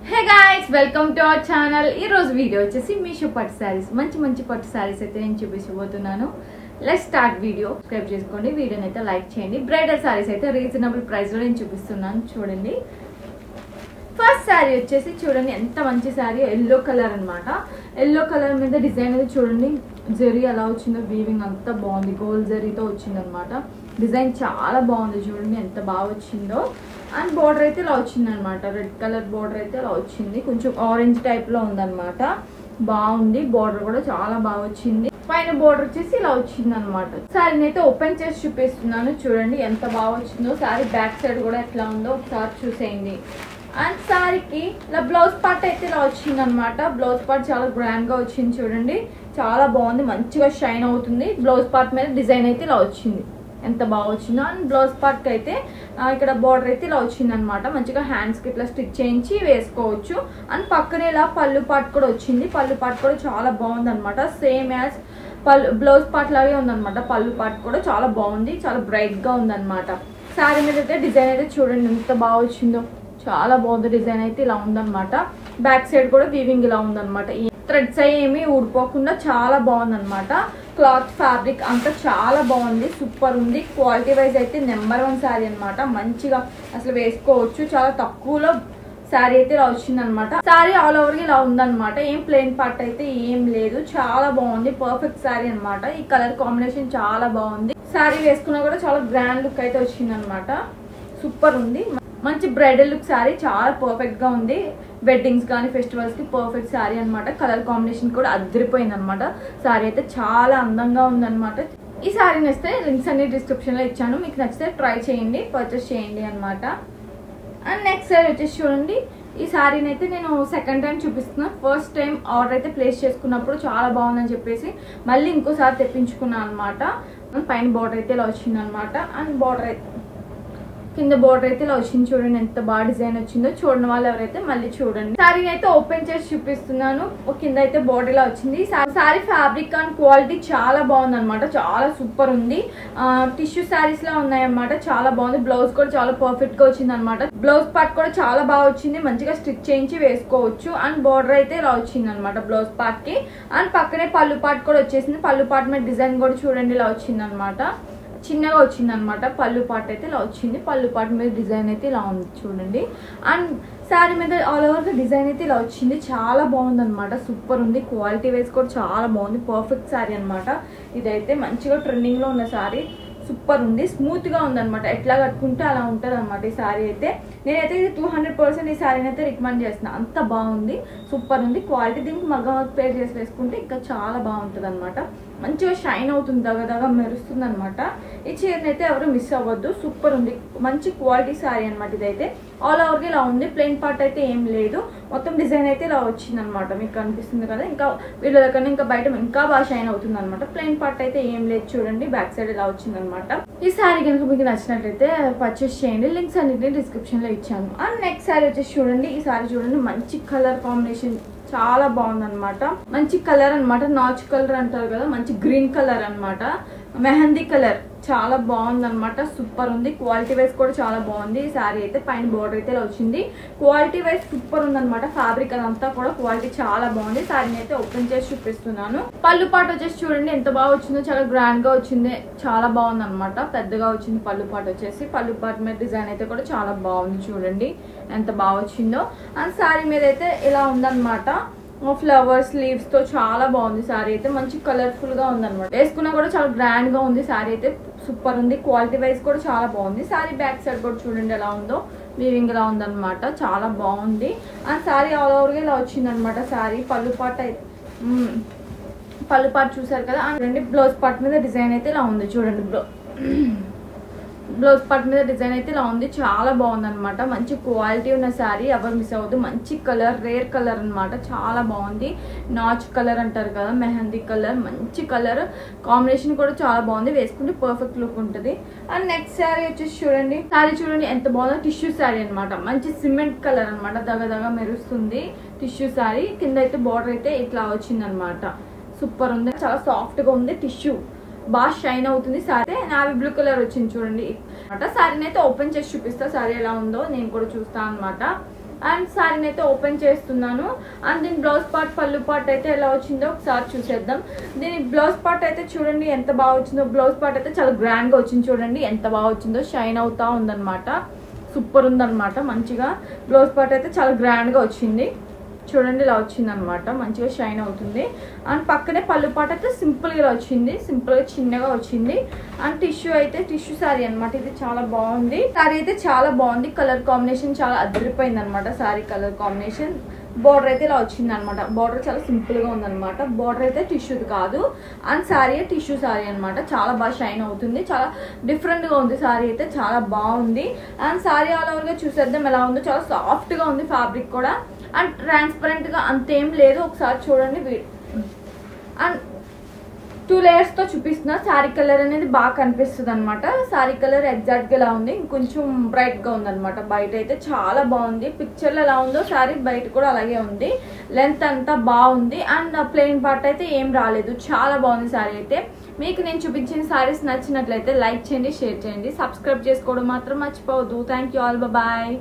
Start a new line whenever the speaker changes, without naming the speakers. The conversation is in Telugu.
Hey guys welcome to our channel. ఈ రోజు వీడియో వచ్చేసి మీషో పట్టు శారీస్, మంచి పట్టు శారీస్ అయితే నేను చూపించబోతున్నాను. Let's start video. సబ్స్క్రైబ్ చేసుకోండి, వీడియోని అయితే లైక్ చేయండి. బ్రైడల్ శారీస్ అయితే రీజనబుల్ ప్రైస్ లో నేను చూపిస్తున్నాను చూడండి. ఫస్ట్ శారీ వచ్చేసి చూడండి ఎంత మంచి శారీ, ఎల్లో కలర్ అనమాట. ఎల్లో కలర్ మీద డిజైన్ అయితే చూడండి, జరీ ఎలా వచ్చిందో, వీవింగ్ అంతా బాగుంది, గోల్డ్ జరీతో వచ్చింది అనమాట. డిజైన్ చాలా బాగుంది, చూడండి ఎంత బాగా వచ్చిందో. అండ్ బోర్డర్ అయితే ఇలా వచ్చింది అనమాట, రెడ్ కలర్ బోర్డర్ అయితే ఇలా వచ్చింది, కొంచెం ఆరెంజ్ టైప్ లో ఉందన్నమాట. బాగుంది, బోర్డర్ కూడా చాలా బాగా వచ్చింది. పైన బోర్డర్ వచ్చేసి ఇలా వచ్చింది అనమాట. శారీని అయితే ఓపెన్ చేసి చూపిస్తున్నాను చూడండి ఎంత బాగా వచ్చిందో. శారీ బ్యాక్ సైడ్ కూడా ఎట్లా ఉందో ఒకసారి చూసేయండి. అండ్ శారీకి ఇలా బ్లౌజ్ పార్ట్ అయితే ఇలా వచ్చింది అనమాట. బ్లౌజ్ పార్ట్ చాలా గ్రాండ్ గా వచ్చింది చూడండి, చాలా బాగుంది, మంచిగా షైన్ అవుతుంది. బ్లౌజ్ పార్ట్ మీద డిజైన్ అయితే ఇలా వచ్చింది, ఎంత బాగా వచ్చిందో. అండ్ బ్లౌజ్ పార్ట్ అయితే ఇక్కడ బార్డర్ అయితే ఇలా వచ్చింది అనమాట. మంచిగా హ్యాండ్స్ కి ఇట్లా స్టిచ్ చేయించి వేసుకోవచ్చు. అండ్ పక్కనే ఇలా పళ్ళు పార్ట్ కూడా వచ్చింది. పళ్ళు పార్ట్ కూడా చాలా బాగుంది అనమాట, సేమ్ యాజ్ బ్లౌజ్ పార్ట్ లాగే ఉందన్నమాట. పళ్ళు పార్ట్ కూడా చాలా బాగుంది, చాలా బ్రైట్ గా ఉందన్నమాట. శారీ మీద అయితే డిజైన్ అయితే చూడండి ఎంత బాగా వచ్చిందో, చాలా బాగుంది. డిజైన్ అయితే ఇలా ఉందన్నమాట. బ్యాక్ సైడ్ కూడా వీవింగ్ ఇలా ఉందన్నమాట. ఈ థ్రెడ్స్ అవి ఏమి ఊడిపోకుండా చాలా బాగుంది అనమాట. క్లాత్ ఫ్యాబ్రిక్ అంతా చాలా బాగుంది, సూపర్ ఉంది. క్వాలిటీ వైజ్ అయితే నెంబర్ 1 శారీ అనమాట. మంచిగా అసలు వేసుకోవచ్చు, చాలా తక్కువలో శారీ అయితే ఇలా వచ్చింది అనమాట. శారీ ఆల్ ఓవర్ ఇలా ఉందన్నమాట, ఏం ప్లెయిన్ పార్ట్ అయితే ఏం లేదు, చాలా బాగుంది. పర్ఫెక్ట్ శారీ అనమాట. ఈ కలర్ కాంబినేషన్ చాలా బాగుంది. శారీ వేసుకున్నా కూడా చాలా గ్రాండ్ లుక్ అయితే వచ్చింది అనమాట, సూపర్ ఉంది. మంచి బ్రైడల్ లుక్ శారీ, చాలా పర్ఫెక్ట్ గా ఉంది. వెడ్డింగ్స్ కానీ ఫెస్టివల్స్ కి పర్ఫెక్ట్ శారీ అనమాట. కలర్ కాంబినేషన్ కూడా అదిరిపోయింది అనమాట. శారీ అయితే చాలా అందంగా ఉందన్నమాట. ఈ శారీ నచ్చితే లింక్స్ అన్ని డిస్క్రిప్షన్ లో ఇచ్చాను, మీకు నచ్చితే ట్రై చేయండి, పర్చేస్ చేయండి అనమాట. అండ్ నెక్స్ట్ శారీ వచ్చేసి చూడండి, ఈ శారీని అయితే నేను సెకండ్ టైం చూపిస్తున్నా. ఫస్ట్ టైం ఆర్డర్ అయితే ప్లేస్ చేసుకున్నప్పుడు చాలా బాగుందని చెప్పేసి మళ్ళీ ఇంకోసారి తెప్పించుకున్నాను అనమాట. పైన బార్డర్ అయితే ఇలా వచ్చింది అనమాట. అండ్ బార్డర్ అయితే కింద బోర్డర్ అయితే ఇలా వచ్చింది చూడండి, ఎంత బాగా డిజైన్ వచ్చిందో. చూడని వాళ్ళు ఎవరైతే మళ్ళీ చూడండి. శారీని అయితే ఓపెన్ చేసి చూపిస్తున్నాను. కింద అయితే బోర్డర్ ఇలా వచ్చింది. శారీ ఫ్యాబ్రిక్ అండ్ క్వాలిటీ చాలా బాగుంది అనమాట, చాలా సూపర్ ఉంది. టిష్యూ శారీస్ లా ఉన్నాయన్నమాట, చాలా బాగుంది. బ్లౌజ్ కూడా చాలా పర్ఫెక్ట్ గా వచ్చింది అనమాట. బ్లౌజ్ పార్ట్ కూడా చాలా బాగా వచ్చింది, మంచిగా స్టిచ్ చేయించి వేసుకోవచ్చు. అండ్ బోర్డర్ అయితే ఇలా వచ్చింది అనమాట బ్లౌజ్ పార్ట్ కి. అండ్ పక్కనే పళ్ళు పార్ట్ కూడా వచ్చేసింది. పళ్ళు పార్ట్ మీద డిజైన్ కూడా చూడండి ఇలా వచ్చింది అనమాట, చిన్నగా వచ్చింది అనమాట. పళ్ళు పార్ట్ అయితే ఇలా వచ్చింది, పళ్ళు పార్ట్ మీద డిజైన్ అయితే ఇలా ఉంది చూడండి. అండ్ శారీ మీద ఆల్ ఓవర్ డిజైన్ అయితే ఇలా వచ్చింది, చాలా బాగుంది అనమాట, సూపర్ ఉంది. క్వాలిటీ వైజ్ కూడా చాలా బాగుంది, పర్ఫెక్ట్ శారీ అనమాట. ఇదైతే మంచిగా ట్రెండింగ్ లో ఉన్న శారీ, సూపర్ ఉంది, స్మూత్ గా ఉంది అనమాట. ఎట్లా కట్టుకుంటే అలా ఉంటుంది అనమాట ఈ శారీ అయితే. నేనైతే ఇది 200% ఈ శారీని అయితే రికమెండ్ చేస్తున్నాను, అంత బాగుంది, సూపర్ ఉంది. క్వాలిటీ దీనికి మగ్గం వర్క్ పేర్ చేసి వేసుకుంటే ఇంకా చాలా బాగుంటుంది అనమాట. మంచిగా షైన్ అవుతుంది, దగ్గర మెరుస్తుంది అనమాట. ఈ చీరని అయితే ఎవరు మిస్ అవ్వద్దు, సూపర్ ఉంది, మంచి క్వాలిటీ శారీ అనమాట. ఇదైతే ఆల్ ఓవర్ గా ఇలా ఉంది, ప్లెయిన్ పార్ట్ అయితే ఏం లేదు, మొత్తం డిజైన్ అయితే ఇలా వచ్చింది అనమాట. మీకు కనిపిస్తుంది కదా, ఇంకా వీళ్ళ దగ్గర ఇంకా బయట ఇంకా బాగా షైన్ అవుతుంది అనమాట. ప్లెయిన్ పార్ట్ అయితే ఏం లేదు చూడండి, బ్యాక్ సైడ్ ఇలా వచ్చింది అనమాట. ఈ శారీ కనుక మీకు నచ్చినట్లయితే పర్చేస్ చేయండి, లింక్స్ అన్నిటిని డిస్క్రిప్షన్ లో ఇచ్చాను. అండ్ నెక్స్ట్ శారీ వచ్చేసి చూడండి, ఈ శారీ చూడండి, మంచి కలర్ కాంబినేషన్ చాలా బాగుంది అనమాట. మంచి కలర్ అనమాట, నాచ్ కలర్ అంటారు కదా, మంచి గ్రీన్ కలర్ అనమాట, మెహందీ కలర్, చాలా బాగుంది అనమాట, సూపర్ ఉంది. క్వాలిటీ వైజ్ కూడా చాలా బాగుంది. ఈ శారీ అయితే పైన బోర్డర్ అయితే ఇలా వచ్చింది, క్వాలిటీ వైజ్ సూపర్ ఉంది అనమాట. ఫ్యాబ్రిక్ అదంతా కూడా క్వాలిటీ చాలా బాగుంది. శారీని అయితే ఓపెన్ చేసి చూపిస్తున్నాను. పళ్ళు పాటు వచ్చేసి చూడండి ఎంత బాగా వచ్చిందో, చాలా గ్రాండ్ గా వచ్చింది, చాలా బాగుంది అనమాట. పెద్దగా వచ్చింది పళ్ళు పాటు వచ్చేసి. పళ్ళు పాటు మీద డిజైన్ అయితే కూడా చాలా బాగుంది, చూడండి ఎంత బాగా వచ్చిందో. అండ్ శారీ మీద అయితే ఇలా ఉందన్నమాట, ఫ్లవర్స్ లీవ్స్ తో చాలా బాగుంది. శారీ అయితే మంచి కలర్ఫుల్ గా ఉంది అనమాట, వేసుకున్నా కూడా చాలా గ్రాండ్ గా ఉంది. శారీ అయితే సూపర్ ఉంది, క్వాలిటీ వైజ్ కూడా చాలా బాగుంది. శారీ బ్యాక్ సైడ్ కూడా చూడండి ఎలా ఉందో, వీవింగ్ ఇలా ఉందన్నమాట, చాలా బాగుంది. అండ్ శారీ ఆల్ ఓవర్ గా ఇలా వచ్చింది అనమాట. శారీ పళ్ళు పార్ట్ అయితే పళ్ళు పార్ట్ చూసారు కదా. అండ్ బ్లౌజ్ పార్ట్ మీద డిజైన్ అయితే ఇలా ఉంది చూడండి, బ్లౌజ్ పార్ట్ మీద డిజైన్ అయితే ఇలా ఉంది, చాలా బాగుంది అనమాట. మంచి క్వాలిటీ ఉన్న శారీ, ఎవరు మిస్ అవ్వద్దు. మంచి కలర్, రేర్ కలర్ అనమాట, చాలా బాగుంది. నాచ్ కలర్ అంటారు కదా, మెహందీ కలర్, మంచి కలర్ కాంబినేషన్ కూడా చాలా బాగుంది, వేసుకుంటే పర్ఫెక్ట్ లుక్ ఉంటుంది. అండ్ నెక్స్ట్ శారీ వచ్చేసి చూడండి, శారీ చూడండి ఎంత బాగుందో, టిష్యూ శారీ అనమాట, మంచి సిమెంట్ కలర్ అనమాట, దగ్గర మెరుస్తుంది టిష్యూ శారీ. కింద అయితే బార్డర్ అయితే ఇట్లా వచ్చింది అనమాట, సూపర్ ఉంది, చాలా సాఫ్ట్ గా ఉంది. టిష్యూ బాగా షైన్ అవుతుంది. సారీ నావీ బ్లూ కలర్ వచ్చింది చూడండి అనమాట. శారీని అయితే ఓపెన్ చేసి చూపిస్తా, శారీ ఎలా ఉందో నేను కూడా చూస్తాను అనమాట. అండ్ శారీని అయితే ఓపెన్ చేస్తున్నాను. అండ్ దీని బ్లౌజ్ పార్ట్ పళ్ళు పార్ట్ అయితే ఎలా వచ్చిందో ఒకసారి చూసేద్దాం. దీని బ్లౌజ్ పార్ట్ అయితే చూడండి ఎంత బాగా వచ్చిందో. బ్లౌజ్ పార్ట్ అయితే చాలా గ్రాండ్గా వచ్చింది, చూడండి ఎంత బాగా వచ్చిందో. షైన్ అవుతా ఉందన్నమాట, సూపర్ ఉందన్నమాట. మంచిగా బ్లౌజ్ పార్ట్ అయితే చాలా గ్రాండ్గా వచ్చింది, చూడండి ఇలా వచ్చింది అనమాట, మంచిగా షైన్ అవుతుంది. అండ్ పక్కనే పళ్ళు పాట అయితే సింపుల్గా ఇలా వచ్చింది, సింపుల్గా చిన్నగా వచ్చింది. అండ్ టిష్యూ అయితే టిష్యూ శారీ అనమాట, ఇది చాలా బాగుంది. శారీ అయితే చాలా బాగుంది, కలర్ కాంబినేషన్ చాలా అదిరిపోయింది అనమాట. Sari colour combination. బోర్డర్ అయితే ఇలా వచ్చింది అనమాట, బోర్డర్ చాలా సింపుల్గా ఉందన్నమాట. బోర్డర్ అయితే టిష్యూది కాదు, అండ్ శారీ టిష్యూ శారీ అనమాట. చాలా బాగా షైన్ అవుతుంది, చాలా డిఫరెంట్గా ఉంది శారీ అయితే, చాలా బాగుంది. అండ్ శారీ ఆల్ ఓవర్గా చూసేద్దాం ఎలా ఉందో. చాలా సాఫ్ట్గా ఉంది ఫ్యాబ్రిక్ కూడా, అండ్ ట్రాన్స్పరెంట్గా అంతేం లేదు. ఒకసారి చూడండి. అండ్ 2 లేయర్స్తో చూపిస్తున్నా. శారీ కలర్ అనేది బాగా కనిపిస్తుంది అనమాట. శారీ కలర్ ఎగ్జాక్ట్గా ఎలా ఉంది, ఇంకొంచెం బ్రైట్గా ఉందన్నమాట. బయట అయితే చాలా బాగుంది, పిక్చర్లో ఎలా ఉందో శారీ బయట కూడా అలాగే ఉంది. లెంత్ అంతా బాగుంది. అండ్ ప్లెయిన్ పార్ట్ అయితే ఏం రాలేదు, చాలా బాగుంది శారీ అయితే. మీకు నేను చూపించిన శారీస్ నచ్చినట్లయితే లైక్ చేయండి, షేర్ చేయండి, సబ్స్క్రైబ్ చేసుకోవడం మాత్రం మర్చిపోవద్దు. Thank you all, bye.